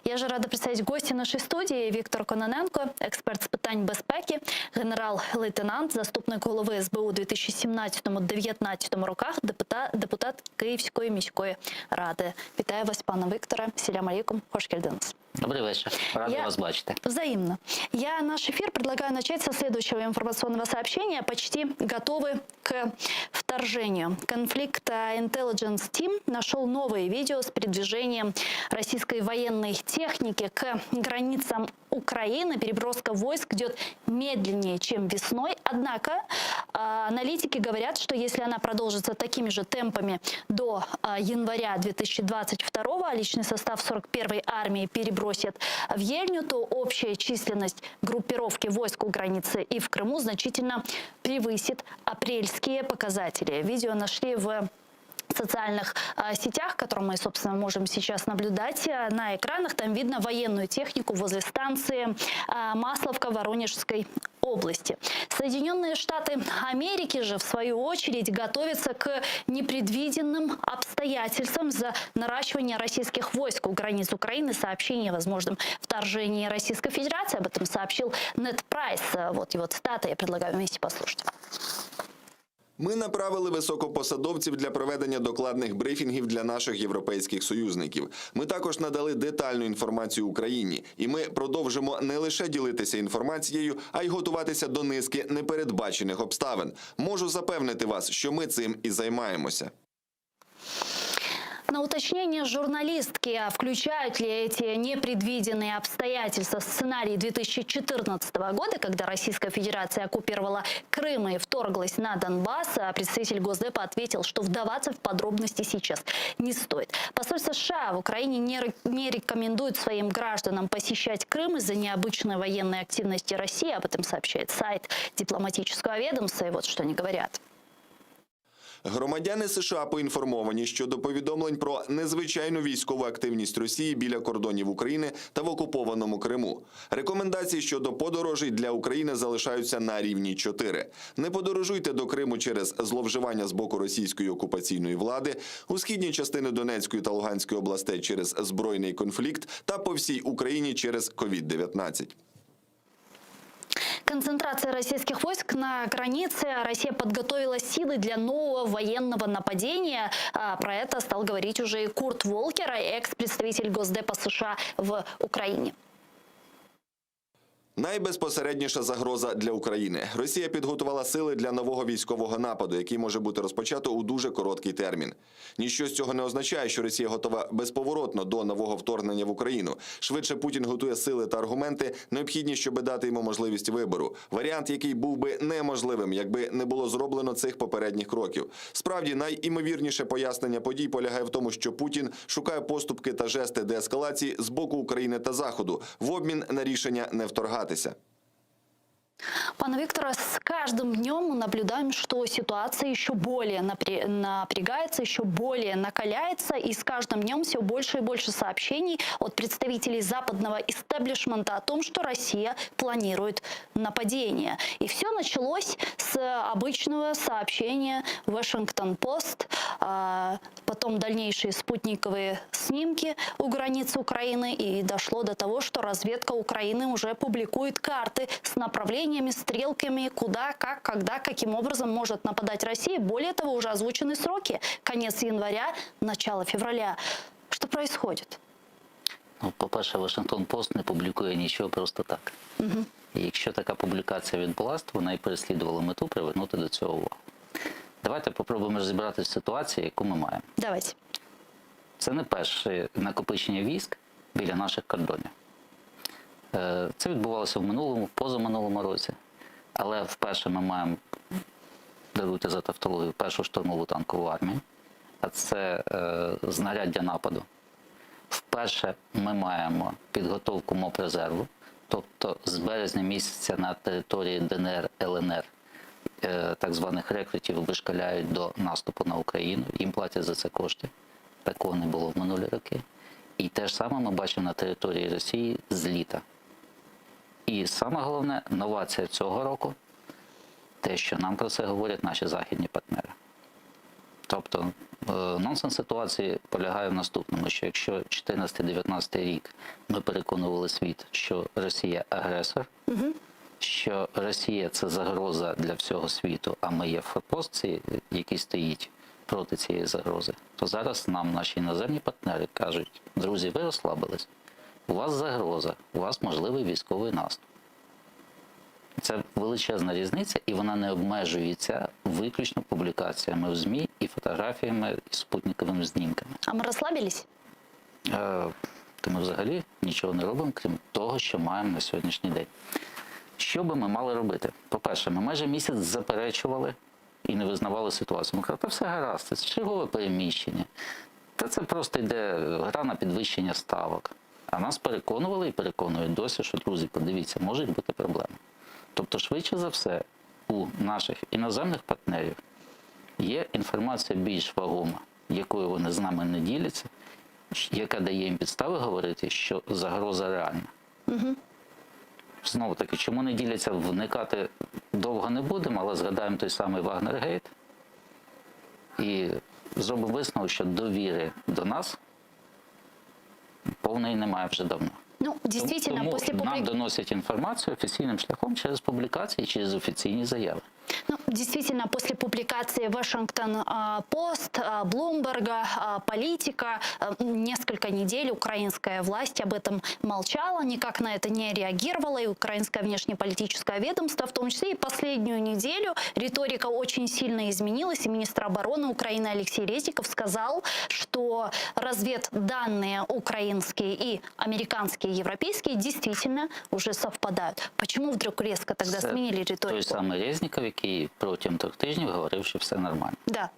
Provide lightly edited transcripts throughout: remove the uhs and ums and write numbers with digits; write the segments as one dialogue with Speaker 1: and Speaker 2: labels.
Speaker 1: Я же рада представить гості нашої студії. Віктор Кононенко, експерт з питань безпеки, генерал-лейтенант, заступник голови СБУ у 2017-2019 роках, депутат Київської міської ради. Вітаю вас, пане Викторе. Селям алейкум, хош келдіңіз.
Speaker 2: Добрый вечер. Рада вас бачить.
Speaker 1: Взаимно. Я наш эфир предлагаю начать со следующего информационного сообщения. Почти готовы к вторжению. Конфликт Intelligence Team нашел новые видео с передвижением российской военной техники к границам Украины. Переброска войск идет медленнее, чем весной. Однако аналитики говорят, что если она продолжится такими же темпами до января 2022, а личный состав 41-й армии перебросит в Ельню, то общая численность группировки войск у границы и в Крыму значительно превысит апрельские показатели. Видео нашли в социальных сетях, которые мы, собственно, можем сейчас наблюдать на экранах. Там видно военную технику возле станции Масловка Воронежской области. Соединенные Штаты Америки же, в свою очередь, готовятся к непредвиденным обстоятельствам за наращивание российских войск у границ Украины. Сообщение о возможном вторжении Российской Федерации. Об этом сообщил Нед Прайс. Вот его цитата. Я предлагаю вместе послушать.
Speaker 3: Ми направили високопосадовців для проведення докладних брифінгів для наших європейських союзників. Ми також надали детальну інформацію Україні. І ми продовжимо не лише ділитися інформацією, а й готуватися до низки непередбачених обставин. Можу запевнити вас, що ми цим і займаємося.
Speaker 1: На уточнение журналистки, включают ли эти непредвиденные обстоятельства сценарий 2014 года, когда Российская Федерация оккупировала Крым и вторглась на Донбасс, представитель Госдепа ответил, что вдаваться в подробности сейчас не стоит. Посольство США в Украине не рекомендует своим гражданам посещать Крым из-за необычной военной активности России. Об этом сообщает сайт дипломатического ведомства. И вот что они говорят.
Speaker 3: Громадяни США поінформовані щодо повідомлень про незвичайну військову активність Росії біля кордонів України та в окупованому Криму. Рекомендації щодо подорожей для України залишаються на рівні 4. Не подорожуйте до Криму через зловживання з боку російської окупаційної влади, у східні частини Донецької та Луганської областей через збройний конфлікт та по всій Україні через COVID-19.
Speaker 1: Концентрация российских войск на границе. Россия подготовила силы для нового военного нападения. Про это стал говорить уже и Курт Волкер, экс-представитель Госдепа США в Украине.
Speaker 3: Найбезпосередніша загроза для України. Росія підготувала сили для нового військового нападу, який може бути розпочато у дуже короткий термін. Ніщо з цього не означає, що Росія готова безповоротно до нового вторгнення в Україну. Швидше Путін готує сили та аргументи, необхідні, щоб дати йому можливість вибору. Варіант, який був би неможливим, якби не було зроблено цих попередніх кроків. Справді, найімовірніше пояснення подій полягає в тому, що Путін шукає поступки та жести деескалації з боку України та Заходу в обмін на рішення не вторгатися.
Speaker 1: Пане Виктора, с каждым днем мы наблюдаем, что ситуация еще более напрягается, еще более накаляется, и с каждым днем все больше и больше сообщений от представителей западного истеблишмента о том, что Россия планирует нападение. И все началось с обычного сообщения Washington-Post, потом дальнейшие спутниковые снимки у границы Украины, и дошло до того, что разведка Украины уже публикует карты с направлением, стрелками, куда, как, когда, каким образом может нападать Россия. Более того, уже озвучены сроки. Конец января, начало февраля. Что происходит?
Speaker 2: Ну, по-перше, Вашингтон-Пост не публікує нічого просто так.
Speaker 1: Угу.
Speaker 2: І якщо така публікація відбулася, то вона і переслідувала мету привернути до цього увагу. Давайте попробуємо розібратися в ситуації, яку ми маємо.
Speaker 1: Давайте.
Speaker 2: Це не перше накопичення військ біля наших кордонів. Це відбувалося в минулому, в позаминулому році. Але вперше ми маємо, даруйте за тавтологію, першу штурмову танкову армію, а це знаряддя нападу. Вперше ми маємо підготовку МОП-резерву, тобто з березня місяця на території ДНР, ЛНР так званих рекрутів вишкаляють до наступу на Україну, їм платять за це кошти. Такого не було в минулі роки. І те ж саме ми бачимо на території Росії з літа. І саме головне, новація цього року, те, що нам про це говорять наші західні партнери. Тобто нонсенс ситуації полягає в наступному, що якщо 14-19 рік ми переконували світ, що Росія агресор, що Росія – це загроза для всього світу, а ми є форпост, який стоїть проти цієї загрози, то зараз нам наші іноземні партнери кажуть: друзі, ви розслабились, у вас загроза, у вас можливий військовий наступ. Це величезна різниця, і вона не обмежується виключно публікаціями в ЗМІ і фотографіями, і спутниковими знімками.
Speaker 1: А мы расслабились?
Speaker 2: То ми взагалі нічого не робимо, крім того, що маємо на сьогоднішній день. Що би ми мали робити? По-перше, ми майже місяць заперечували і не визнавали ситуацію. Ми казали, та все гаразд, це чергове переміщення. Та це просто йде гра на підвищення ставок. А нас переконували і переконують досі, що, друзі, подивіться, можуть бути проблеми. Тобто, швидше за все, у наших іноземних партнерів є інформація більш вагома, якою вони з нами не діляться, яка дає їм підстави говорити, що загроза реальна. Знову таки, чому не діляться, вникати довго не будемо, але згадаємо той самий Вагнергейт і зробимо висновок, що довіри до нас повної немає вже давно.
Speaker 1: Ну, действительно,
Speaker 2: Тому
Speaker 1: после
Speaker 2: нам доносять інформацію офіційним шляхом через публікації, через офіційні заяви.
Speaker 1: Ну, действительно, после публикации Вашингтон-Пост, Блумберга, Политика, несколько недель украинская власть об этом молчала, никак на это не реагировала, и украинское внешнеполитическое ведомство, в том числе и последнюю неделю, риторика очень сильно изменилась, и министр обороны Украины Алексей Резников сказал, что разведданные украинские и американские, и европейские действительно уже совпадают. Почему вдруг резко тогда сменили риторику?
Speaker 2: Той самий Резніков, який протягом 3 тижнів говорив, що все нормально.
Speaker 1: Да.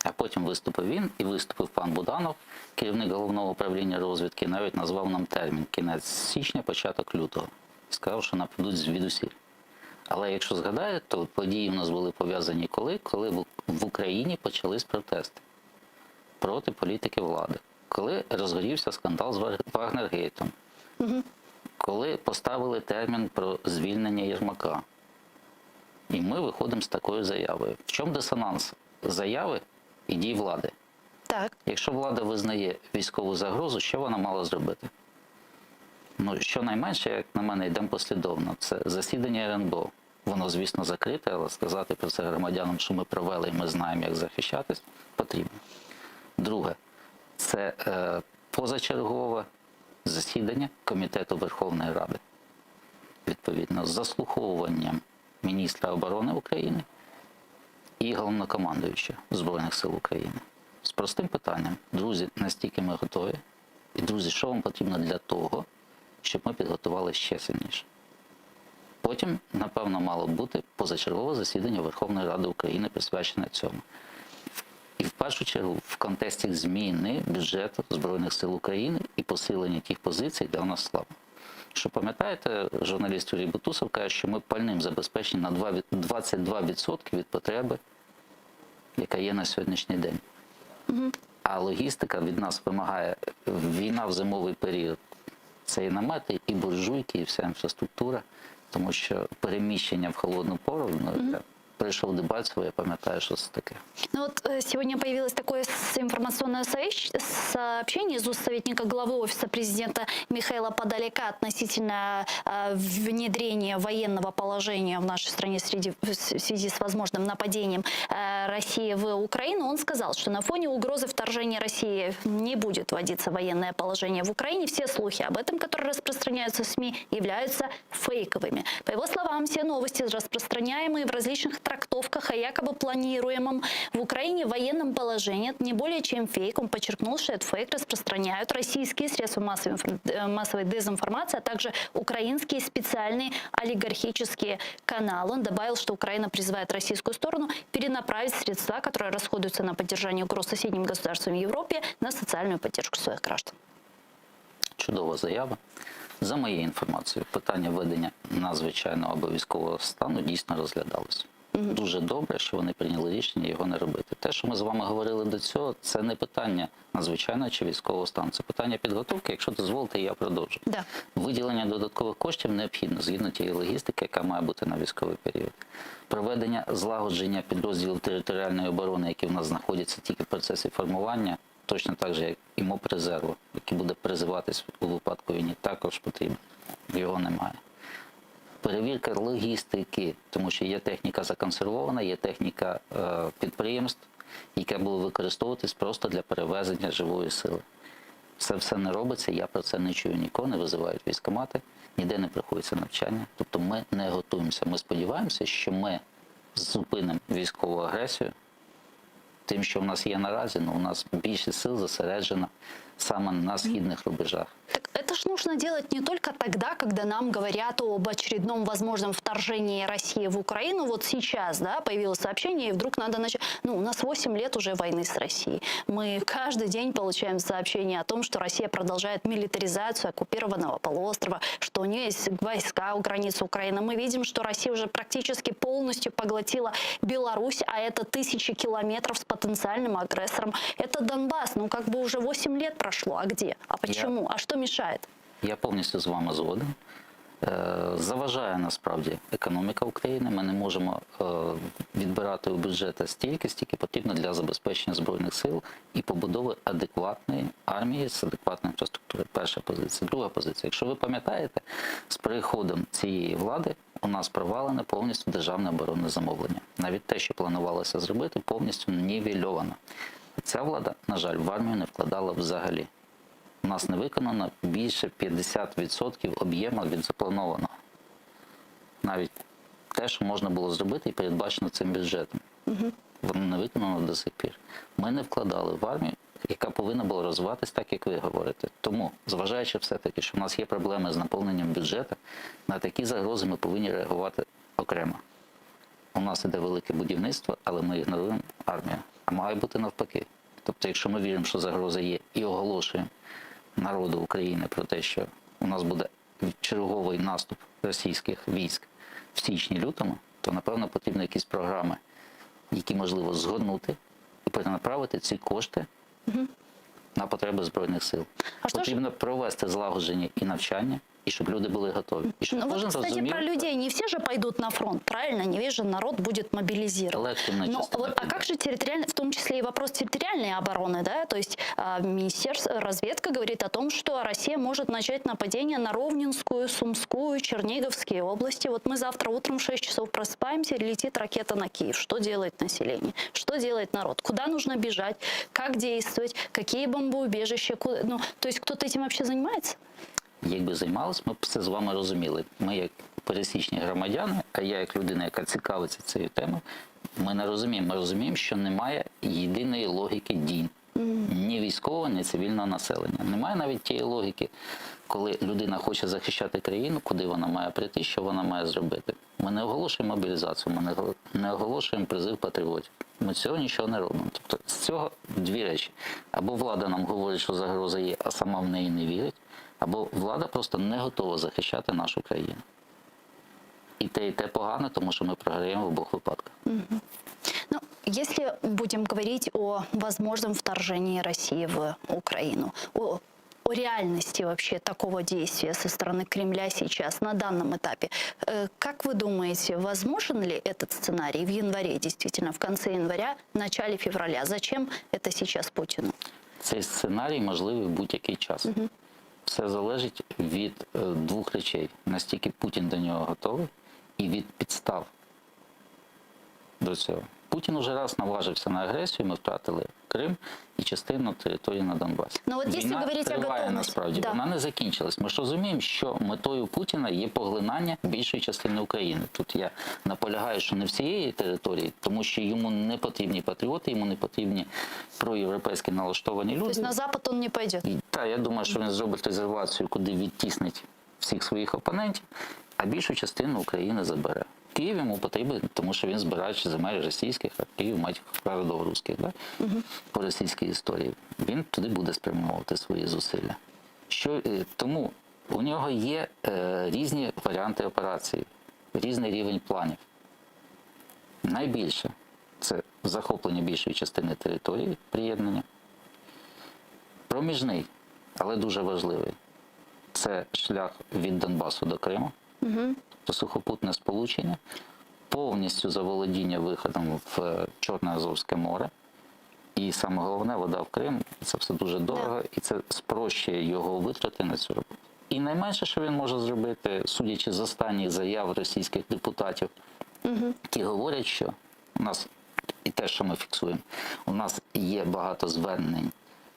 Speaker 2: А потім виступив він і виступив пан Буданов, керівник Головного управління розвідки, навіть назвав нам термін кінець січня, початок лютого. І сказав, що нападуть звідусіль. Але якщо згадаєте, то події у нас були пов'язані коли в Україні почались протести проти політики влади. Коли розгорівся скандал з Вагнергейтом. Коли поставили термін про звільнення Єрмака. І ми виходимо з такою заявою. В чому дисонанс заяви і дій влади?
Speaker 1: Так.
Speaker 2: Якщо влада визнає військову загрозу, що вона мала зробити? Ну, щонайменше, як на мене, йдемо послідовно. Це засідання РНБО. Воно, звісно, закрите, але сказати про це громадянам, що ми провели і ми знаємо, як захищатись, потрібно. Друге, це позачергове засідання Комітету Верховної Ради. Відповідно, з заслуховуванням міністра оборони України і головнокомандуючого Збройних сил України. З простим питанням: друзі, настільки ми готові? І, друзі, що вам потрібно для того, щоб ми підготували ще сильніше? Потім, напевно, мало бути позачергове засідання Верховної Ради України, присвячене цьому. І в першу чергу в контексті зміни бюджету Збройних сил України і посилення тих позицій, де у нас слабо. Що пам'ятаєте, журналіст Юрій Бутусов каже, що ми пальним забезпечені на 22% від потреби, яка є на сьогоднішній день. А логістика від нас вимагає, війна в зимовий період, це і намети, і буржуйки, і вся інфраструктура, тому що переміщення в холодну пору, пришел Дебальцево, я пам'ятаю, что это такое.
Speaker 1: Ну вот сегодня появилось такое информационное сообщение из уст советника главы Офиса президента Михаила Подоляка относительно внедрения военного положения в нашей стране в связи с возможным нападением России в Украину. Он сказал, что на фоне угрозы вторжения России не будет вводиться военное положение в Украине. Все слухи об этом, которые распространяются в СМИ, являются фейковыми. По его словам, все новости, распространяемые в различных трактовках о якобы планируемом в Украине военном положении, это не более чем фейк. Он подчеркнул, что этот фейк распространяют российские средства массовой дезинформации, а также украинские специальные олигархические каналы. Он добавил, что Украина призывает российскую сторону перенаправить средства, которые расходуются на поддержание угроз соседним государствам в Европе, на социальную поддержку своих граждан.
Speaker 2: Чудова заява. За моєю інформацією, питання введення надзвичайного або військового стану дійсно розглядалося. Дуже добре, що вони прийняли рішення його не робити. Те, що ми з вами говорили до цього, це не питання надзвичайного чи військового стану. Це питання підготовки. Якщо дозволите, я продовжу.
Speaker 1: Да.
Speaker 2: Виділення додаткових коштів необхідно, згідно тієї логістики, яка має бути на військовий період. Проведення злагодження підрозділів територіальної оборони, які в нас знаходяться тільки в процесі формування, точно так же, як і МОП резерву, який буде призиватись у випадку війни, також потрібно. Його немає. Перевірка логістики, тому що є техніка законсервована, є техніка підприємств, яка буде використовуватись просто для перевезення живої сили. Це все не робиться, я про це не чую нікого, не визивають військкомати, ніде не приходиться навчання. Тобто ми не готуємося. Ми сподіваємося, що ми зупинимо військову агресію тим, що в нас є наразі, але у нас більше сил зосереджено саме на східних рубежах.
Speaker 1: Так это ж нужно делать не только тогда, когда нам говорят об очередном возможном вторжении России в Украину. Вот сейчас, да, появилось сообщение, и вдруг надо начать... Ну, у нас 8 лет уже войны с Россией. Мы каждый день получаем сообщения о том, что Россия продолжает милитаризацию оккупированного полуострова, что у нее есть войска у границ Украины. Мы видим, что Россия уже практически полностью поглотила Беларусь, а это тысячи километров с потенциальным агрессором. Это Донбасс. Ну, как бы уже 8 лет прошло. А где? А почему? А что мешает?
Speaker 2: Я повністю з вами згоден. Заважає насправді економіка України. Ми не можемо відбирати у бюджету стільки, скільки потрібно для забезпечення Збройних сил і побудови адекватної армії з адекватною інфраструктурою. Перша позиція. Друга позиція. Якщо ви пам'ятаєте, з приходом цієї влади у нас провалене повністю державне оборонне замовлення. Навіть те, що планувалося зробити, повністю нівельовано. Ця влада, на жаль, в армію не вкладала взагалі. У нас не виконано більше 50% об'єму від запланованого. Навіть те, що можна було зробити і передбачено цим бюджетом. Воно не виконано до сих пір. Ми не вкладали в армію, яка повинна була розвиватись так, як ви говорите. Тому, зважаючи все-таки, що в нас є проблеми з наповненням бюджету, на такі загрози ми повинні реагувати окремо. У нас іде велике будівництво, але ми ігноруємо армію. А має бути навпаки. Тобто, якщо ми віримо, що загроза є, і оголошуємо народу України про те, що у нас буде черговий наступ російських військ в січні-лютому, то, напевно, потрібні якісь програми, які можливо згорнути і перенаправити ці кошти на потреби Збройних сил. Потрібно провести злагодження і навчання, і щоб люди були готові. І щоб
Speaker 1: Ну,
Speaker 2: кожен
Speaker 1: вот, кстати,
Speaker 2: розумів,
Speaker 1: про людей. Не все же пойдут на фронт, правильно? Не весь же народ будет мобилизирован.
Speaker 2: колективна
Speaker 1: Но
Speaker 2: частина
Speaker 1: вот, а
Speaker 2: піде.
Speaker 1: как же территориальная, в том числе и вопрос территориальной обороны, да? То есть министерство, разведка говорит о том, что Россия может начать нападение на Ровненскую, Сумскую, Черниговские области. Вот мы завтра утром в 6 часов просыпаемся, летит ракета на Киев. Что делает население? Что делает народ? Куда нужно бежать? Как действовать? Какие бомбоубежища? Куда? Ну, то есть кто-то этим вообще занимается?
Speaker 2: Якби займалися, ми б все з вами розуміли. Ми як пересічні громадяни, а я як людина, яка цікавиться цією темою, ми не розуміємо. Ми розуміємо, що немає єдиної логіки дій. Ні військового, ні цивільного населення. Немає навіть тієї логіки, коли людина хоче захищати країну, куди вона має прийти, що вона має зробити. Ми не оголошуємо мобілізацію, ми не оголошуємо призив патріотів. Ми цього нічого не робимо. Тобто з цього дві речі. Або влада нам говорить, що загроза є, а сама в неї не вірить, або влада просто не готова захищати нашу країну. І те погано, тому що ми програємо в обох випадках.
Speaker 1: Ну, если будем говорить о возможном вторжении России в Украину, о реальности вообще такого действия со стороны Кремля сейчас, на данном этапе, как вы думаете, возможен ли этот сценарий в январе, действительно, в конце января, в начале февраля? Зачем это сейчас Путину?
Speaker 2: Цей сценарій можливий в будь-який час. Все залежить від двох речей. Настільки Путін до нього готовий і від підстав до цього. Путін уже раз наважився на агресію, ми втратили Крим і частину території на Донбасі.
Speaker 1: Ну, от якщо
Speaker 2: Війна
Speaker 1: говорити о
Speaker 2: триває
Speaker 1: готовності,
Speaker 2: насправді,
Speaker 1: да.
Speaker 2: вона не закінчилась. Ми ж розуміємо, що метою Путіна є поглинання більшої частини України. Тут я наполягаю, що не всієї території, тому що йому не потрібні патріоти, йому не потрібні проєвропейські налаштовані люди.
Speaker 1: То есть на Запад он не пойдет?
Speaker 2: Так, я думаю, що він зробить резервацію, куди відтіснить всіх своїх опонентів, а більшу частину України забере. Київ йому потрібен, тому що він збираючи земель російських, а Київ мать городов русських, да? По російській історії. Він туди буде спрямовувати свої зусилля. Тому у нього є різні варіанти операції, різний рівень планів. Найбільше це захоплення більшої частини території, приєднання. Проміжний, але дуже важливий, це шлях від Донбасу до Криму, тобто сухопутне сполучення, повністю заволодіння виходом в Чорне Азовське море. І саме головне, вода в Крим, це все дуже дорого, і це спрощує його витрати на цю роботу. І найменше, що він може зробити, судячи з останніх заяв російських депутатів, які говорять, що у нас, і те, що ми фіксуємо, у нас є багато звернень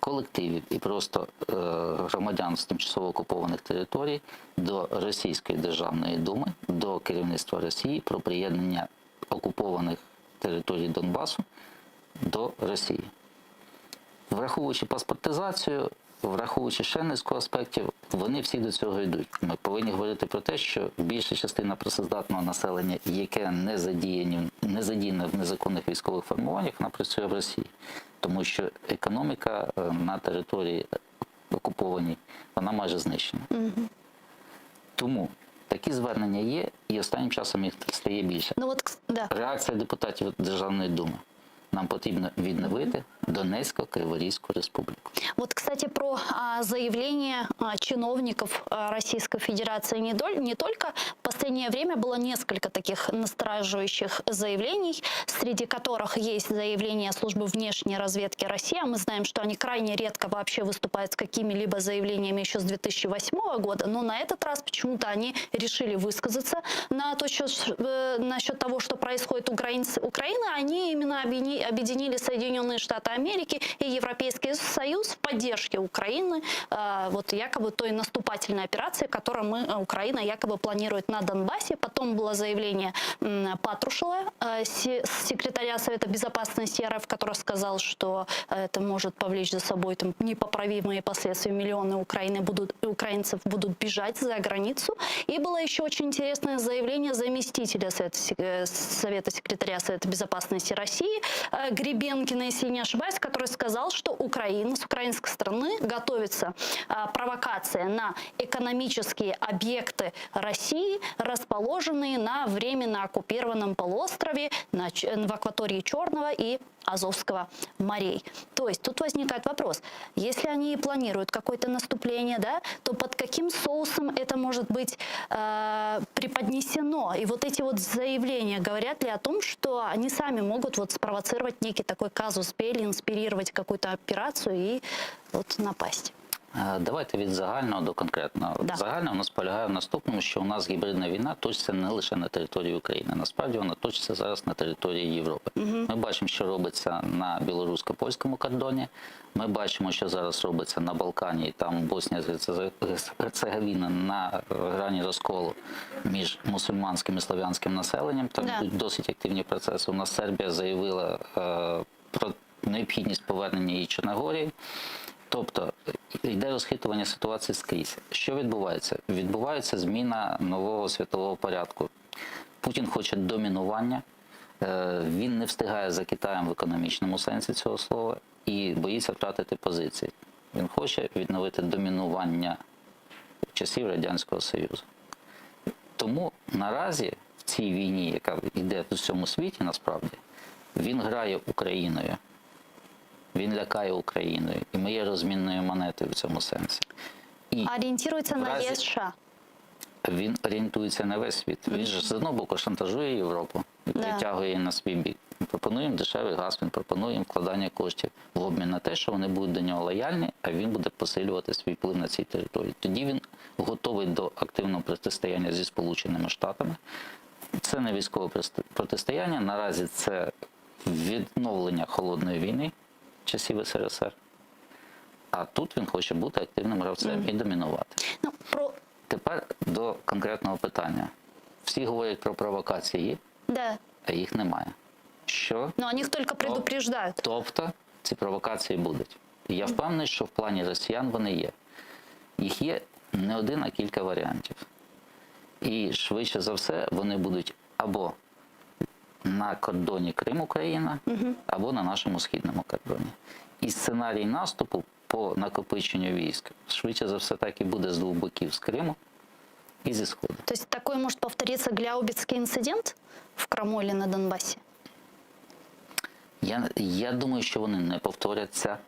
Speaker 2: колективів і просто громадян з тимчасово окупованих територій до Російської Державної Думи, до керівництва Росії про приєднання окупованих територій Донбасу до Росії. Враховуючи паспортизацію, враховуючи ще низку аспектів, вони всі до цього йдуть. Ми повинні говорити про те, що більша частина працездатного населення, яке не задіяне в незаконних військових формуваннях, вона працює в Росії. Тому що економіка на території окупованій, вона майже знищена. Тому такі звернення є, і останнім часом їх стає більше.
Speaker 1: Ну вот, да.
Speaker 2: Реакція депутатів Державної Думи. Нам потрібно відновити Донецько-Криворізьку республіку.
Speaker 1: Вот, кстати, про заявления чиновников Российской Федерации не только. В последнее время было несколько таких настораживающих заявлений, среди которых есть заявления службы внешней разведки России. Мы знаем, что они крайне редко вообще выступают с какими-либо заявлениями еще с 2008 года, но на этот раз почему-то они решили высказаться насчет того, что происходит в Украине. Они именно объединили Соединенные Штаты Америки и Европейский Союз в поддержке Украины, вот якобы той наступательной операции, которую Украина якобы планирует на Донбассе. Потом было заявление Патрушева, секретаря Совета Безопасности РФ, который сказал, что это может повлечь за собой непоправимые последствия. Миллионы украинцев будут бежать за границу. И было еще очень интересное заявление заместителя Совета секретаря Совета Безопасности России Гребенкина, если не ошибаюсь, который сказал, что с украинской стороны готовится провокация на экономические объекты России, расположенные на временно оккупированном полуострове в акватории Черного и Азовского морей. То есть тут возникает вопрос, если они планируют какое-то наступление, да, то под каким соусом это может быть преподнесено? И вот эти вот заявления говорят ли о том, что они сами могут вот спровоцировать некий такой казус белли, инспирировать какую-то операцию и вот напасть?
Speaker 2: Давайте від загального до конкретного.
Speaker 1: Да.
Speaker 2: Загальне у нас полягає в наступному, що у нас гібридна війна точиться не лише на території України. Насправді вона точиться зараз на території Європи. Ми бачимо, що робиться на білорусько-польському кордоні. Ми бачимо, що зараз робиться на Балкані, там Боснія, Герцеговіна на грані розколу між мусульманським і слов'янським населенням. Там йдуть досить активні процеси. У нас Сербія заявила про необхідність повернення її Чорногорії. Тобто йде розхитування ситуації скрізь. Що відбувається? Відбувається зміна нового світового порядку. Путін хоче домінування, він не встигає за Китаєм в економічному сенсі цього слова і боїться втратити позиції. Він хоче відновити домінування часів Радянського Союзу. Тому наразі в цій війні, яка йде в усьому світі насправді, він грає Україною. Він лякає Україною. І ми є розмінною монетою в цьому сенсі. І
Speaker 1: орієнтується на ЄС США.
Speaker 2: Він орієнтується на весь світ. Він ж з одного боку шантажує Європу і притягує її на свій бік. Він пропонує їм дешевий газ, він пропонує їм вкладання коштів в обмін на те, що вони будуть до нього лояльні, а він буде посилювати свій вплив на цій території. Тоді він готовий до активного протистояння зі Сполученими Штатами. Це не військове протистояння, наразі це відновлення холодної війни часів СРСР. А тут він хоче бути активним гравцем і домінувати. Тепер до конкретного питання. Всі говорять про провокації, а їх немає. Що?
Speaker 1: Но они их только предупреждают.
Speaker 2: Тобто ці провокації будуть. І я впевнений, що в плані росіян вони є. Їх є не один, а кілька варіантів. І швидше за все вони будуть або на кордоні Крим-Україна, або на нашому східному кордоні. І сценарій наступу по накопиченню військ швидше за все так і буде з двох боків, з Криму і зі Сходу.
Speaker 1: То есть такой может повториться гляубицкий инцидент в Крыму или на Донбассе?
Speaker 2: Я думаю, що вони не повторяться.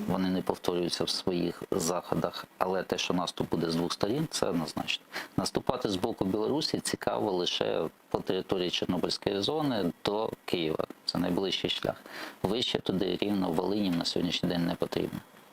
Speaker 2: Вони не повторюються в своїх заходах, але те, що наступ буде з двох сторін, це однозначно. Наступати з боку Білорусі цікаво лише по території Чорнобильської зони до Києва. Це найближчий шлях. Вище туди рівно Волині на сьогоднішній день не потрібно.